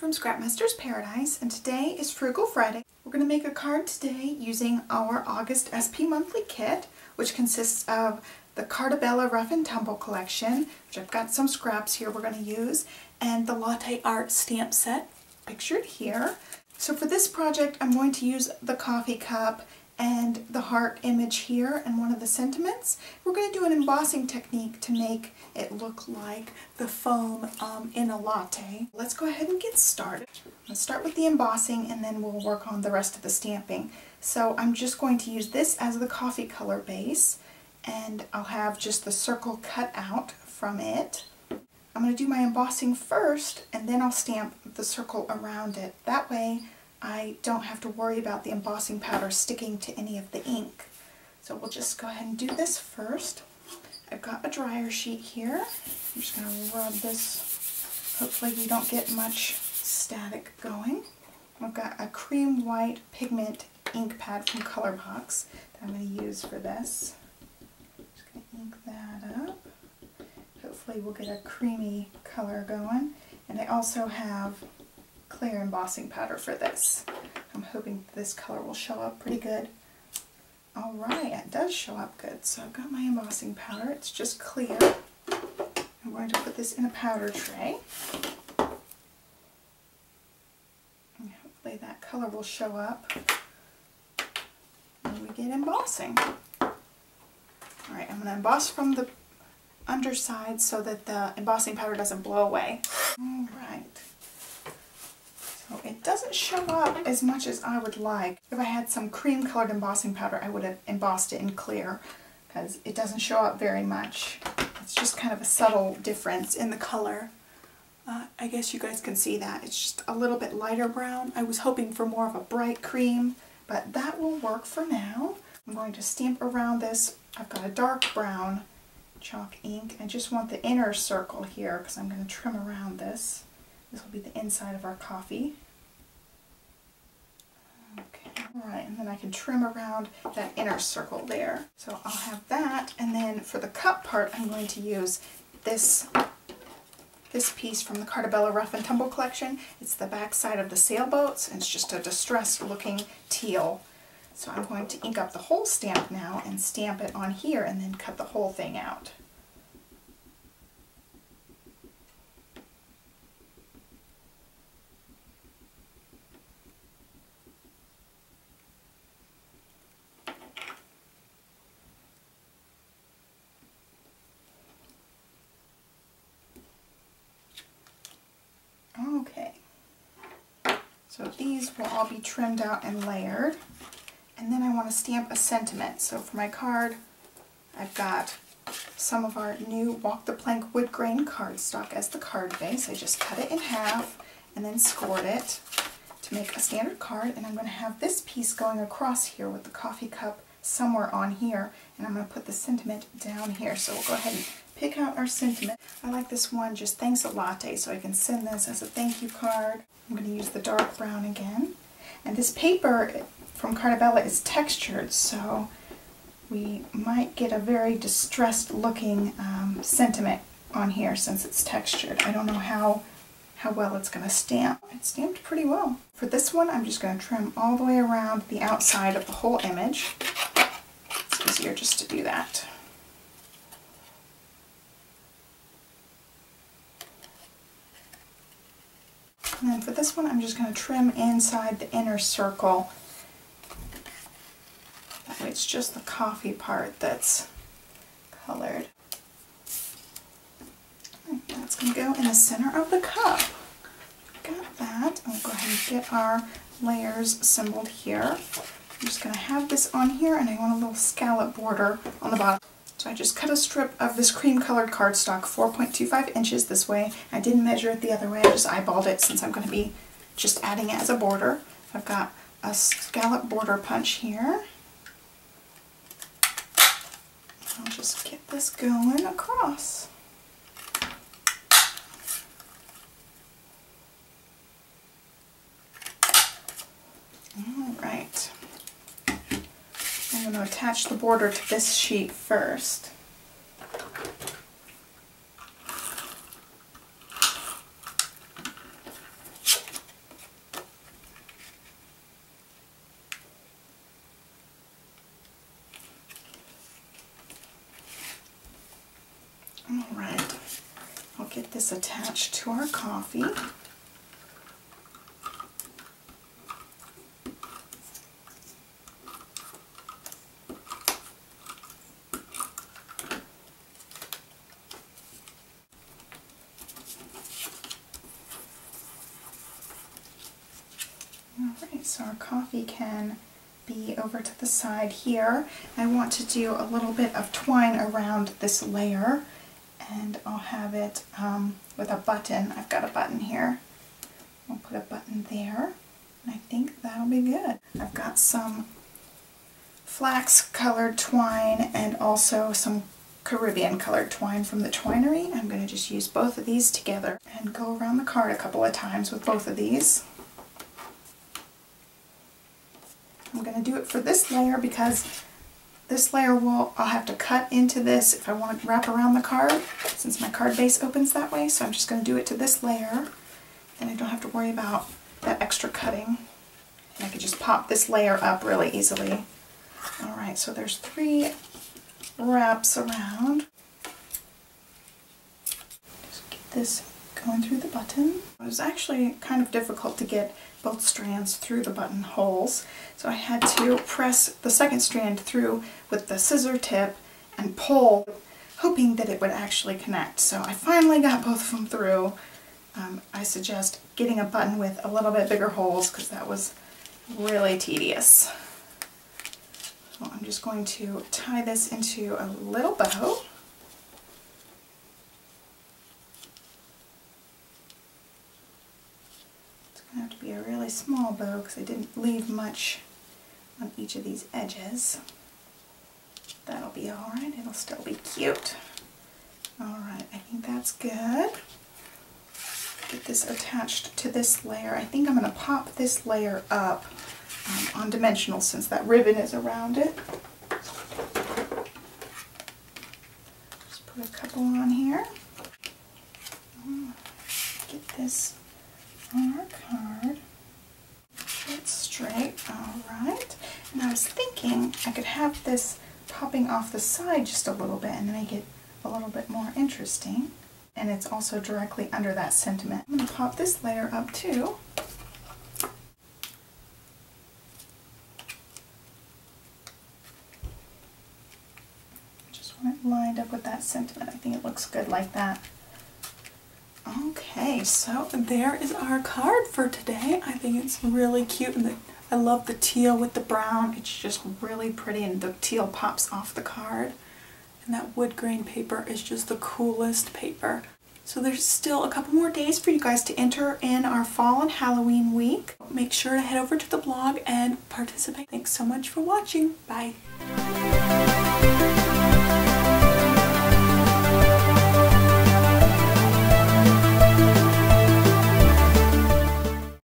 from Scrapmaster's Paradise, and today is Frugal Friday. We're going to make a card today using our August SP Monthly Kit, which consists of the Cartabella Rough and Tumble collection, which I've got some scraps here we're going to use, and the Latte art stamp set pictured here. So for this project I'm going to use the coffee cup and the heart image here and one of the sentiments. We're going to do an embossing technique to make it look like the foam in a latte. Let's go ahead and get started. Let's start with the embossing and then we'll work on the rest of the stamping. So I'm just going to use this as the coffee color base, and I'll have just the circle cut out from it. I'm going to do my embossing first and then I'll stamp the circle around it. That way I don't have to worry about the embossing powder sticking to any of the ink. So we'll just go ahead and do this first. I've got a dryer sheet here. I'm just going to rub this. Hopefully we don't get much static going. I've got a cream white pigment ink pad from Colorbox that I'm going to use for this. Just going to ink that up. Hopefully we'll get a creamy color going. And I also have clear embossing powder for this. I'm hoping this color will show up pretty good. Alright, it does show up good. So I've got my embossing powder. It's just clear. I'm going to put this in a powder tray. And hopefully that color will show up when we get embossing. Alright, I'm going to emboss from the underside so that the embossing powder doesn't blow away. Alright. So it doesn't show up as much as I would like. If I had some cream colored embossing powder, I would have embossed it in clear, because it doesn't show up very much. It's just kind of a subtle difference in the color. I guess you guys can see that. It's just a little bit lighter brown. I was hoping for more of a bright cream, but that will work for now. I'm going to stamp around this. I've got a dark brown chalk ink. I just want the inner circle here because I'm going to trim around this. This will be the inside of our coffee. Okay, alright, and then I can trim around that inner circle there. So I'll have that, and then for the cup part I'm going to use this piece from the Cartabella Rough and Tumble collection. It's the back side of the sailboats, and it's just a distressed looking teal. So I'm going to ink up the whole stamp now and stamp it on here and then cut the whole thing out. Okay, so these will all be trimmed out and layered. And then I want to stamp a sentiment. So for my card, I've got some of our new Walk the Plank wood grain cardstock as the card base. I just cut it in half and then scored it to make a standard card. And I'm going to have this piece going across here with the coffee cup somewhere on here. And I'm going to put the sentiment down here. So we'll go ahead and pick out our sentiment. I like this one, just thanks a latte, so I can send this as a thank you card. I'm going to use the dark brown again. And this paper from Cartabella is textured, so we might get a very distressed looking sentiment on here since it's textured. I don't know how well it's going to stamp. It stamped pretty well. For this one I'm just going to trim all the way around the outside of the whole image. It's easier just to do that. And then for this one I'm just going to trim inside the inner circle. That way it's just the coffee part that's colored. And that's going to go in the center of the cup. Got that. I'll go ahead and get our layers assembled here. I'm just going to have this on here, and I want a little scallop border on the bottom. So I just cut a strip of this cream colored cardstock, 4.25 inches this way. I didn't measure it the other way, I just eyeballed it since I'm going to be just adding it as a border. I've got a scallop border punch here. I'll just get this going across. Alright. I'm going to attach the border to this sheet first. Alright, I'll get this attached to our coffee. Alright, so our coffee can be over to the side here. I want to do a little bit of twine around this layer, and I'll have it with a button. I've got a button here. I'll put a button there, and I think that'll be good. I've got some flax colored twine and also some Caribbean colored twine from the twinery. I'm going to just use both of these together and go around the card a couple of times with both of these. I'm going to do it for this layer because this layer I'll have to cut into this if I want to wrap around the card, since my card base opens that way. So I'm just going to do it to this layer, and I don't have to worry about that extra cutting. And I can just pop this layer up really easily. Alright, so there's 3 wraps around. Just get this going through the button. It was actually kind of difficult to get both strands through the button holes, so I had to press the second strand through with the scissor tip and pull, hoping that it would actually connect. So I finally got both of them through. I suggest getting a button with a little bit bigger holes because that was really tedious. So I'm just going to tie this into a little bow. It's going to have to be a really small bow because I didn't leave much on each of these edges. That'll be alright, it'll still be cute. Alright, I think that's good. Get this attached to this layer. I think I'm going to pop this layer up on dimensional since that ribbon is around it. Just put a couple on here. Get this on our card. It's straight, alright. And I was thinking I could have this popping off the side just a little bit and make it a little bit more interesting. And it's also directly under that sentiment. I'm going to pop this layer up too. Just want it lined up with that sentiment. I think it looks good like that. Okay, so there is our card for today. I think it's really cute, and I love the teal with the brown. It's just really pretty, and the teal pops off the card. And that wood grain paper is just the coolest paper. So there's still a couple more days for you guys to enter in our fall and Halloween week. Make sure to head over to the blog and participate. Thanks so much for watching. Bye.